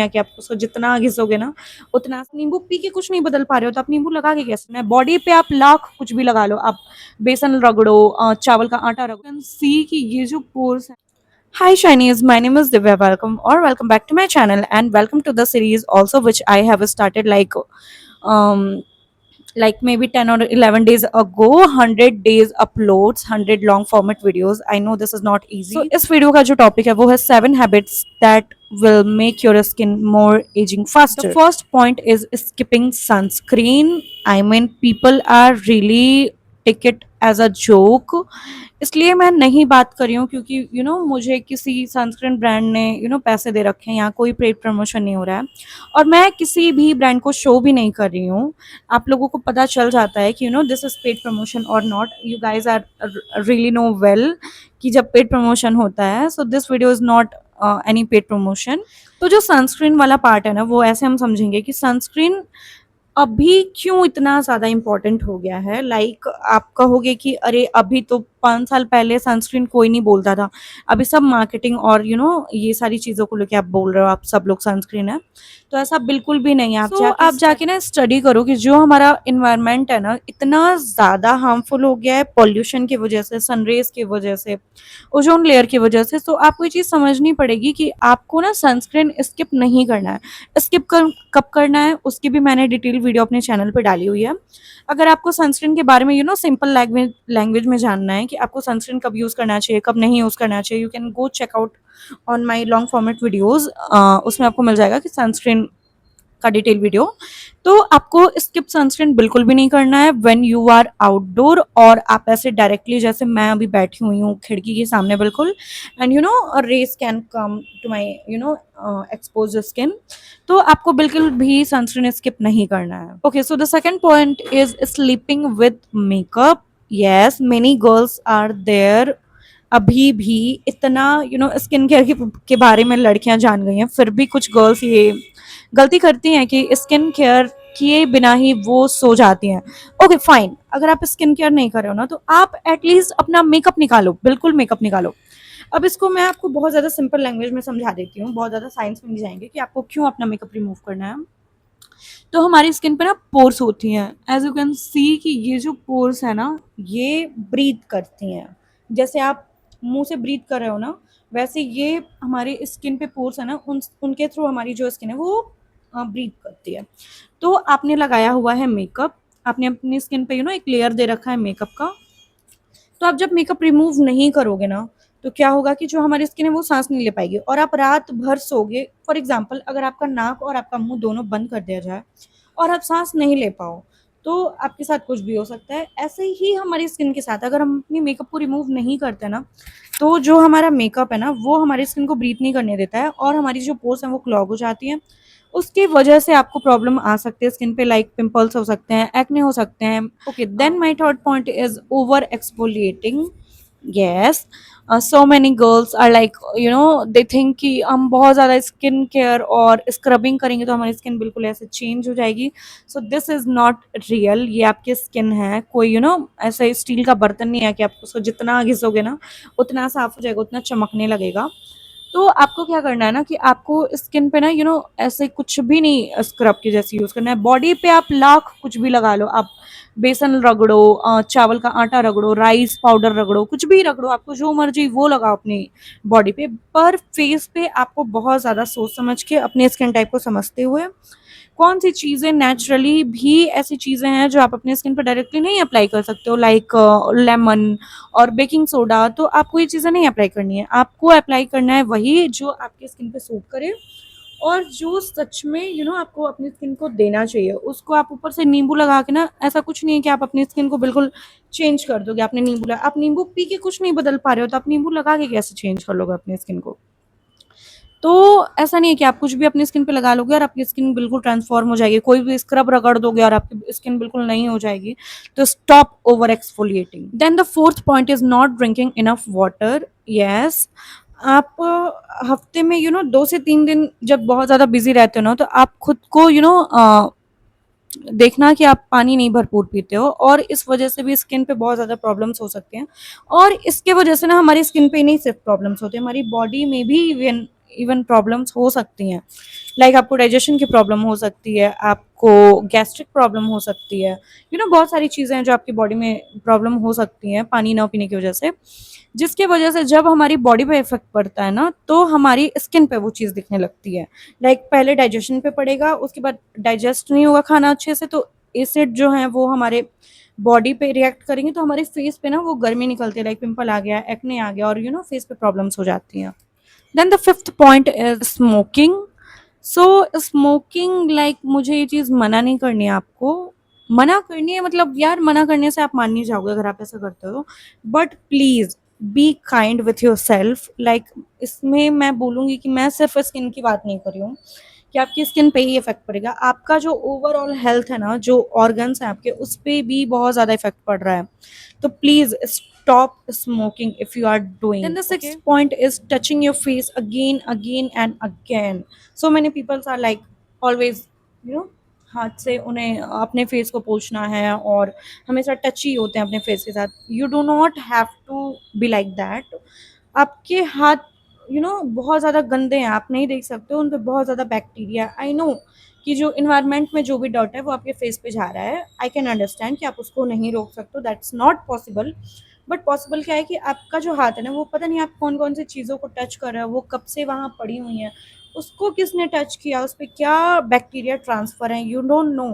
है कि आप उसको जितना घिसोगे ना उतना नींबू पी के कुछ नहीं बदल पा रहे हो तो आप नींबू लगा के कैसे ना बॉडी पे आप लाख कुछ भी लगा लो आप बेसन रगड़ो चावल का आटा रगड़ो सी कि ये जो पोर्स है. Hi Chinese, my name is Divya. Welcome back to my channel and welcome to the series also which I have started um like maybe 10 or 11 days ago. 100 days uploads, 100 long format videos. I know this is not easy. So इस video का जो topic है वो है 7 habits that will make your skin more aging faster. The first point is skipping sunscreen. I mean people are really take it as a joke. इसलिए मैं नहीं बात कर रही हूँ क्योंकि मुझे किसी सनस्क्रीन ब्रांड ने पैसे दे रखे हैं, यहाँ कोई पेड प्रमोशन नहीं हो रहा है और मैं किसी भी ब्रांड को शो भी नहीं कर रही हूँ. आप लोगों को पता चल जाता है कि दिस इज पेड प्रमोशन और not. You guys are really know well कि जब पेड प्रमोशन होता है so this video is not any paid promotion. तो जो सनस्क्रीन वाला पार्ट है ना वो ऐसे हम समझेंगे कि सनस्क्रीन अभी क्यों इतना ज़्यादा इम्पोर्टेंट हो गया है. लाइक आप कहोगे कि अरे अभी तो 5 साल पहले सनस्क्रीन कोई नहीं बोलता था, अभी सब मार्केटिंग और ये सारी चीज़ों को लेके आप बोल रहे हो आप सब लोग सनस्क्रीन है. तो ऐसा बिल्कुल भी नहीं है. आप जाके ना स्टडी करो कि जो हमारा इन्वायरमेंट है ना इतना ज़्यादा हार्मफुल हो गया है पॉल्यूशन की वजह से, सनरेज की वजह से, ओजोन लेयर की वजह से. तो आपको ये चीज़ समझनी पड़ेगी कि आपको ना सनस्क्रीन स्किप नहीं करना है. कब करना है उसकी भी मैंने डिटेल वीडियो अपने चैनल पे डाली हुई है. अगर आपको सनस्क्रीन के बारे में सिंपल लैंग्वेज में जानना है कि आपको सनस्क्रीन कब यूज़ करना चाहिए कब नहीं यूज़ करना चाहिए, you can go check out on my long format videos. उसमें आपको मिल जाएगा कि सनस्क्रीन का डिटेल वीडियो. तो आपको स्किप सनस्क्रीन बिल्कुल भी नहीं करना है व्हेन यू आर आउटडोर और आप ऐसे डायरेक्टली जैसे मैं अभी बैठी हुई हूँ खिड़की के सामने बिल्कुल and rays can come to my exposed skin. तो आपको बिल्कुल भी सनस्क्रीन स्किप नहीं करना है. Okay, so the second point is sleeping with makeup. Yes, many girls are there. अभी भी इतना स्किन केयर के बारे में लड़कियां जान गई हैं फिर भी कुछ गर्ल्स ये गलती करती हैं कि स्किन केयर किए बिना ही वो सो जाती हैं. ओके फाइन, अगर आप स्किन केयर नहीं कर रहे हो ना तो आप एटलीस्ट अपना मेकअप निकालो, बिल्कुल मेकअप निकालो. अब इसको मैं आपको बहुत ज़्यादा सिंपल लैंग्वेज में समझा देती हूँ, बहुत ज़्यादा साइंस में नहीं जाएंगे कि आपको क्यों अपना मेकअप रिमूव करना है. तो हमारी स्किन पे ना पोर्स होती हैं. एज यू कैन सी कि ये जो पोर्स है ना ये ब्रीथ करती हैं. जैसे आप मुंह से ब्रीथ कर रहे हो ना वैसे ये हमारे स्किन पे पोर्स है ना उनके थ्रू हमारी जो स्किन है वो ब्रीथ करती है. तो आपने लगाया हुआ है मेकअप, आपने अपनी स्किन पे एक लेयर दे रखा है मेकअप का. तो आप जब मेकअप रिमूव नहीं करोगे ना तो क्या होगा कि जो हमारी स्किन है वो सांस नहीं ले पाएगी और आप रात भर सोगे. फॉर एग्जाम्पल अगर आपका नाक और आपका मुंह दोनों बंद कर दिया जाए और आप सांस नहीं ले पाओ तो आपके साथ कुछ भी हो सकता है. ऐसे ही हमारी स्किन के साथ अगर हम अपनी मेकअप को रिमूव नहीं करते ना तो जो हमारा मेकअप है ना वो हमारी स्किन को ब्रीथ नहीं करने देता है और हमारी जो पोर्स हैं वो क्लॉग हो जाती हैं. उसकी वजह से आपको प्रॉब्लम आ सकती है स्किन पे, लाइक पिंपल्स हो सकते हैं, एक्ने हो सकते हैं. Okay, then my third point is over exfoliating. Yes, so many girls are like they think कि हम बहुत ज़्यादा स्किन केयर और स्क्रबिंग करेंगे तो हमारी स्किन बिल्कुल ऐसे चेंज हो जाएगी. So this is not real. ये आपकी स्किन है, कोई ऐसा स्टील का बर्तन नहीं है कि आप उसको जितना घिसोगे ना उतना साफ हो जाएगा, उतना चमकने लगेगा. तो आपको क्या करना है ना कि आपको स्किन पे ना ऐसे कुछ भी नहीं स्क्रब की जैसे यूज़ करना है. बॉडी पे आप लाख कुछ भी लगा लो, आप बेसन रगड़ो, चावल का आटा रगड़ो, राइस पाउडर रगड़ो, कुछ भी रगड़ो, आपको जो मर्जी वो लगाओ अपनी बॉडी पे. पर फेस पे आपको बहुत ज़्यादा सोच समझ के अपने स्किन टाइप को समझते हुए कौन सी चीज़ें नेचुरली भी ऐसी चीज़ें हैं जो आप अपने स्किन पर डायरेक्टली नहीं अप्लाई कर सकते हो, लाइक लेमन और बेकिंग सोडा. तो आपको ये चीज़ें नहीं अप्लाई करनी है, आपको अप्लाई करना है वही जो आपकी स्किन पे सूट करे और जो सच में आपको अपनी स्किन को देना चाहिए. उसको आप ऊपर से नींबू लगा के ना, ऐसा कुछ नहीं है कि आप अपनी स्किन को बिल्कुल चेंज कर दोगे. आपने नींबू लगा, आप नींबू पी के कुछ नहीं बदल पा रहे हो तो आप नींबू लगा के कैसे चेंज कर लोगे अपनी स्किन को. तो ऐसा नहीं है कि आप कुछ भी अपनी स्किन पे लगा लोगे और आपकी स्किन बिल्कुल ट्रांसफॉर्म हो जाएगी. कोई भी स्क्रब रगड़ दोगे और आपकी स्किन बिल्कुल नहीं हो जाएगी. तो stop over exfoliating. Then the fourth point is not drinking enough water. Yes, आप हफ्ते में 2 से 3 दिन जब बहुत ज़्यादा बिजी रहते हो ना तो आप खुद को देखना कि आप पानी नहीं भरपूर पीते हो और इस वजह से भी स्किन पे बहुत ज़्यादा प्रॉब्लम्स हो सकते हैं. और इसके वजह से ना हमारी स्किन पे नहीं सिर्फ प्रॉब्लम्स होते हैं, हमारी बॉडी में भी इवन प्रॉब्लम्स हो सकती हैं, लाइक आपको डाइजेशन की प्रॉब्लम हो सकती है, आपको गैस्ट्रिक प्रॉब्लम हो सकती है, बहुत सारी चीज़ें हैं जो आपकी बॉडी में प्रॉब्लम हो सकती हैं पानी ना पीने की वजह से, जिसकी वजह से जब हमारी बॉडी पे इफेक्ट पड़ता है ना, तो हमारी स्किन पे वो चीज़ दिखने लगती है। लाइक पहले डाइजेशन पे पड़ेगा, उसके बाद डाइजेस्ट नहीं होगा खाना अच्छे से, तो एसिड जो है वो हमारे बॉडी पे रिएक्ट करेंगे, तो हमारे फेस पे ना वो गर्मी निकलती है, लाइक पिंपल आ गया, एक्ने आ गया, और फेस पे प्रॉब्लम्स हो जाती हैं। Then the fifth point is smoking. So smoking, like मुझे ये चीज़ मना नहीं करनी है आपको, मना करनी है मतलब यार, मना करने से आप मान नहीं जाओगे अगर आप ऐसा करते हो, but please be kind with your self. Like इसमें मैं बोलूँगी कि मैं सिर्फ स्किन की बात नहीं कर रही हूँ कि आपकी स्किन पे ही इफेक्ट पड़ेगा, आपका जो ओवरऑल हेल्थ है ना, जो ऑर्गन्स हैं आपके, उस पर भी बहुत ज़्यादा इफेक्ट पड़ रहा है। तो please stop smoking if you are doing. Then the sixth point is touching your face again, again and again. So many people are like always, हाथ से उन्हें अपने फेस को पोंछना है और हमेशा टच ही होते हैं अपने फेस के साथ। You do not have to be like that. आपके हाथ बहुत ज़्यादा गंदे हैं, आप नहीं देख सकते हो, उन पे बहुत ज़्यादा बैक्टीरिया। आई नो कि जो इन्वायरमेंट में जो भी डॉट है वो आपके फेस पे जा रहा है, आई कैन अंडरस्टैंड कि आप उसको नहीं रोक सकते हो, that's not possible. But possible क्या है कि आपका जो हाथ है ना, वो पता नहीं आप कौन कौन सी चीज़ों को टच कर रहे हो, वो कब से वहाँ पड़ी हुई हैं, उसको किसने टच किया, उस पर क्या बैक्टीरिया ट्रांसफ़र है, यू डोंट नो।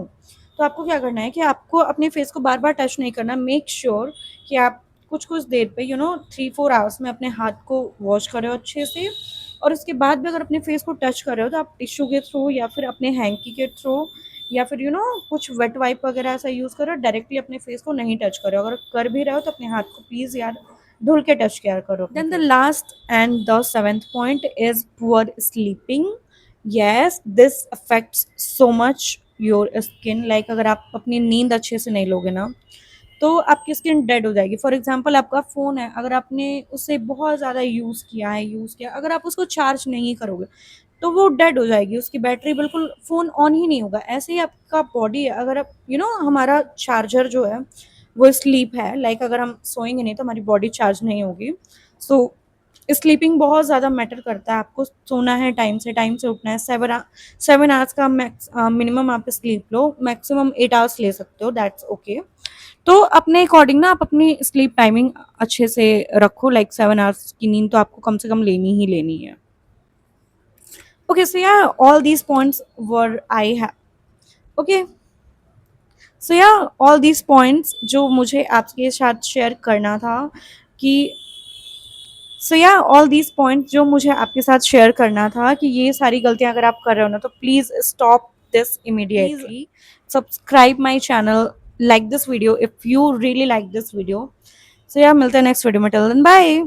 तो आपको क्या करना है कि आपको अपने फेस को बार बार टच नहीं करना। मेक श्योर कि आप कुछ कुछ देर पे 3-4 आवर्स में अपने हाथ को वॉश करें अच्छे से, और उसके बाद भी अगर अपने फेस को टच कर रहे हो तो आप टिश्यू के थ्रू या फिर अपने हैंकी के थ्रू या फिर कुछ वेट वाइप वगैरह ऐसा यूज़ करो, डायरेक्टली अपने फेस को नहीं टच करो। अगर कर भी रहे हो तो अपने हाथ को प्लीज़ यार धुल के टच किया करो। Then the last and the seventh point is poor sleeping. Yes, this affects so much your skin. Like अगर आप अपनी नींद अच्छे से नहीं लोगे ना, तो आपकी स्किन डेड हो जाएगी। फॉर एग्जाम्पल आपका फ़ोन है, अगर आपने उसे बहुत ज़्यादा यूज़ किया, अगर आप उसको चार्ज नहीं करोगे तो वो डेड हो जाएगी, उसकी बैटरी बिल्कुल, फ़ोन ऑन ही नहीं होगा। ऐसे ही आपका बॉडी है, अगर आप हमारा चार्जर जो है वो स्लीप है, लाइक अगर हम सोएंगे नहीं तो हमारी बॉडी चार्ज नहीं होगी। सो स्लीपिंग बहुत ज़्यादा मैटर करता है। आपको सोना है टाइम से उठना है। 7 आवर्स का मैक्स मिनिमम आप स्लीप लो, मैक्सिमम 8 आवर्स ले सकते हो, दैट्स ओके। तो अपने अकॉर्डिंग ना आप अपनी स्लीप टाइमिंग अच्छे से रखो, लाइक 7 आवर्स की नींद तो आपको कम से कम लेनी ही लेनी है। Okay, so yeah all these points where I have, okay, so yeah all these points जो मुझे आपके साथ शेयर करना था कि सो या ऑल दीज पॉइंट जो मुझे आपके साथ शेयर करना था कि ये सारी गलतियां अगर आप कर रहे हो ना, तो please stop this immediately. Subscribe my channel, like this video if you really like this video. So yeah मिलते हैं नेक्स्ट वीडियो में। Till then bye.